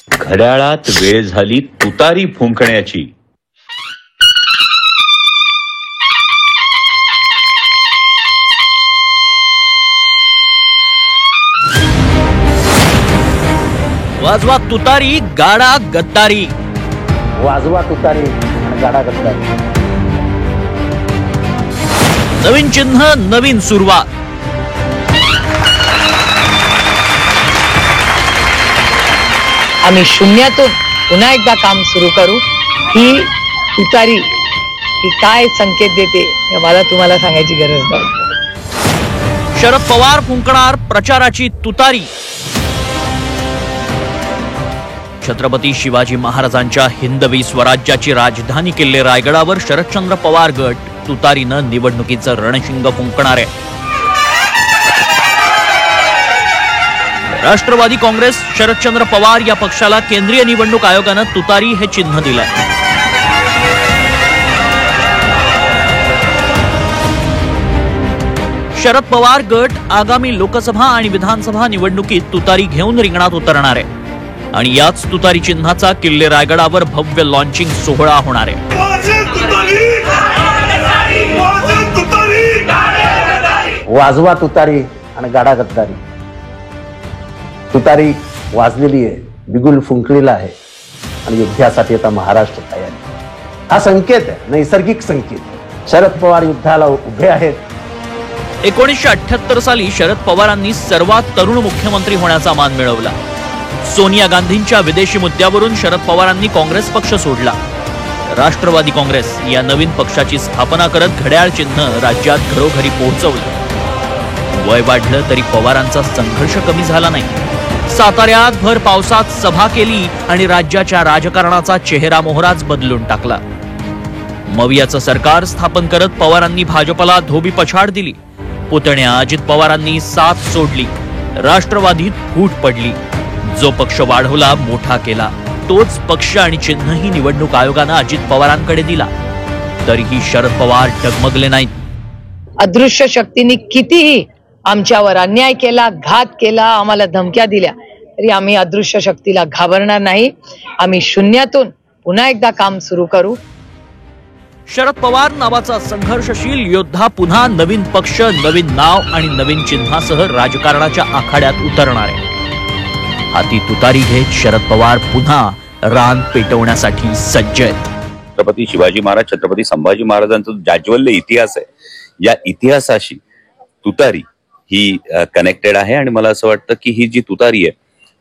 घड्याळात वेळ झाली तुतारी फुंकण्याची. वाजवा तुतारी, गाडा गद्दारी. वाजवा तुतारी आणि गाडा गद्दारी. नवीन चिन्ह, नवीन सुरुवात. आम्ही शून्यातून पुन्हा एकदा काम सुरू करू. ही तुतारी ही काय संकेत देते हे मला तुम्हाला सांगायची गरज नाही. शरद पवार फुंकणार प्रचाराची तुतारी. छत्रपती शिवाजी महाराजांच्या हिंदवी स्वराज्याची राजधानी किल्ले रायगडावर शरदचंद्र पवार गट तुतारीनं निवडणुकीचं रणशिंग फुंकणार आहे. राष्ट्रवादी काँग्रेस शरदचंद्र पवार या पक्षाला केंद्रीय निवडणूक आयोगानं तुतारी हे चिन्ह दिलंय. शरद पवार गट आगामी लोकसभा आणि विधानसभा निवडणुकीत तुतारी घेऊन रिंगणात उतरणार आहे आणि याच तुतारी चिन्हाचा किल्ले रायगडावर भव्य लॉन्चिंग सोहळा होणार आहे. वाजवा तुतारी आणि गाडा गद्दारी. तुतारी वाजलेली आहे, बिगुल फुंकलेला आहे आणि युद्धासाठी आता महाराष्ट्र तयार. हा संकेत आहे, नैसर्गिक संकेत. शरद पवार युद्धाला उभे आहेत. 1978 साली शरद पवारांनी सर्वात तरुण मुख्यमंत्री होण्याचा मान मिळवला. सोनिया गांधींच्या विदेशी मुद्द्यावरून शरद पवारांनी काँग्रेस पक्ष सोडला. राष्ट्रवादी काँग्रेस या नवीन पक्षाची स्थापना करत घड्याळ चिन्ह राज्यात घरोघरी पोहोचवलं. वय वाढलं तरी पवारांचा संघर्ष कमी झाला नाही. साताऱ्यात भर पावसात सभा केली आणि राज्याच्या राजकारणाचा चेहरा मोहराच बदलून टाकला. मवियाचं सरकार स्थापन करत पवारांनी भाजपला धोबी पछाड दिली. पुतण्या अजित पवारांनी साथ सोडली. राष्ट्रवादीत फूट पडली. जो पक्ष वाढवला, मोठा केला, तोच पक्ष आणि चिन्हही निवडणूक आयोगानं अजित पवारांकडे दिला. तरीही शरद पवार डगमगले नाहीत. अदृश्य शक्तींनी कितीही आमच्यावर अन्याय केला, घात केला, आम्हाला धमक्या दिल्या, तरी आम्ही अदृश्य शक्तीला घाबरणार नाही. आम्ही शून्यातून पुन्हा एकदा काम सुरू करू. शरद पवार नावाचा संघर्षशील योद्धा पुन्हा नवीन पक्ष, नवीन नाव आणि नवीन चिन्हासह राजकारणाच्या आखाड्यात उतरणार आहे. हाती तुतारी घेत शरद पवार पुन्हा रान पेटवण्यासाठी सज्ज आहेत. छत्रपती शिवाजी महाराज, छत्रपती संभाजी महाराजांचा जाज्वल्य इतिहास आहे. या इतिहासाशी तुतारी ही कनेक्टेड आहे आणि मला असं वाटतं की ही जी तुतारी आहे,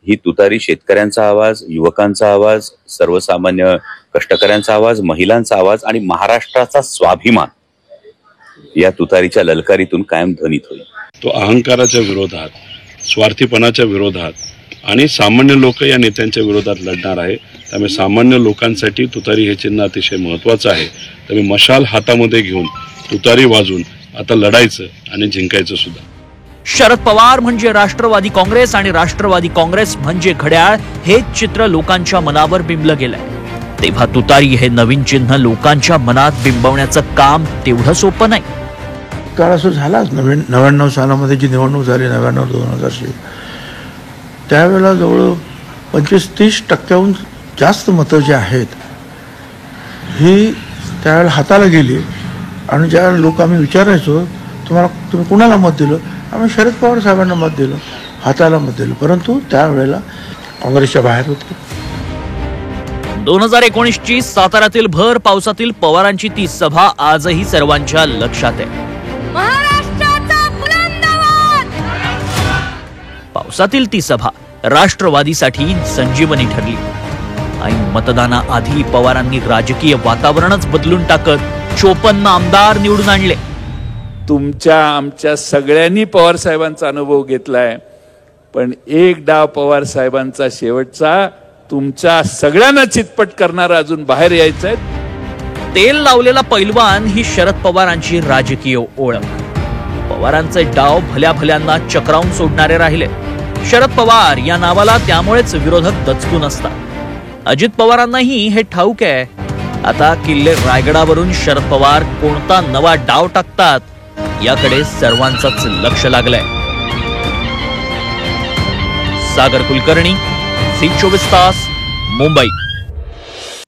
ही तुतारी शेतकऱ्यांचा आवाज, युवकांचा आवाज, सर्वसामान्य कष्टकऱ्यांचा आवाज, महिलांचा आवाज आणि महाराष्ट्राचा स्वाभिमान या तुतारीच्या ललकारीतून कायम ध्वनित होईल. तो अहंकाराच्या विरोधात, स्वार्थीपणाच्या विरोधात आणि सामान्य लोक या नेत्यांच्या विरोधात लढणार आहे. त्यामुळे सामान्य लोकांसाठी तुतारी हे चिन्ह अतिशय महत्वाचं आहे. त्यामुळे मशाल हातामध्ये घेऊन तुतारी वाजून आता लढायचं आणि जिंकायचं सुद्धा. शरद पवार म्हणजे राष्ट्रवादी काँग्रेस आणि राष्ट्रवादी काँग्रेस म्हणजे घड्याळ हेच चित्र लोकांच्या मनावर बिंबलं गेलंय. तेव्हा तुतारी हे नवीन चिन्ह लोकांच्या मनात बिंबवण्याचं काम तेवढं सोपं नाही. काळ असं झालाच. 99 सालामध्ये जी निवडणूक झाली 99-2000 त्यावेळेला जवळ 25-30% जास्त मतं जी आहेत ही त्यावेळेला हाताला गेली आणि ज्या लोक आम्ही विचारायचो तुम्ही कुणाला मत दिलं, आम्ही शरद पवार साहेबांना मत दिलं, हाताला मत दिलं, परंतु त्यावेळेला काँग्रेसच्या बाहेर होते. 2019 ची साताऱ्यातील भर पावसातील पवारांची ती सभा आजही सर्वांच्या लक्षात आहे. पावसातील ती सभा राष्ट्रवादीसाठी संजीवनी ठरली आणि मतदानाआधी पवारांनी राजकीय वातावरणच बदलून टाकत 54 आमदार निवडून आणले. तुमच्या आमच्या सगळ्यांनी पवार साहेबांचा अनुभव घेतलाय, पण एक डाव पवार साहेबांचा शेवटचा तुमच्या सगळ्यांना चितपट करणार अजून बाहेर यायचंय. तेल लावलेला पैलवान ही शरद पवारांची राजकीय ओळख. पवारांचे डाव भल्या भल्यांना चक्रावून सोडणारे राहिले. शरद पवार या नावाला त्यामुळेच विरोधक दचकून असतात. अजित पवारांनाही हे ठाऊक आहे. आता किल्ले रायगडावरून शरद पवार कोणता नवा डाव टाकतात याकडे सर्वांचंच लक्ष लागलंय. सागर कुलकर्णी, झी 24 तास, मुंबई.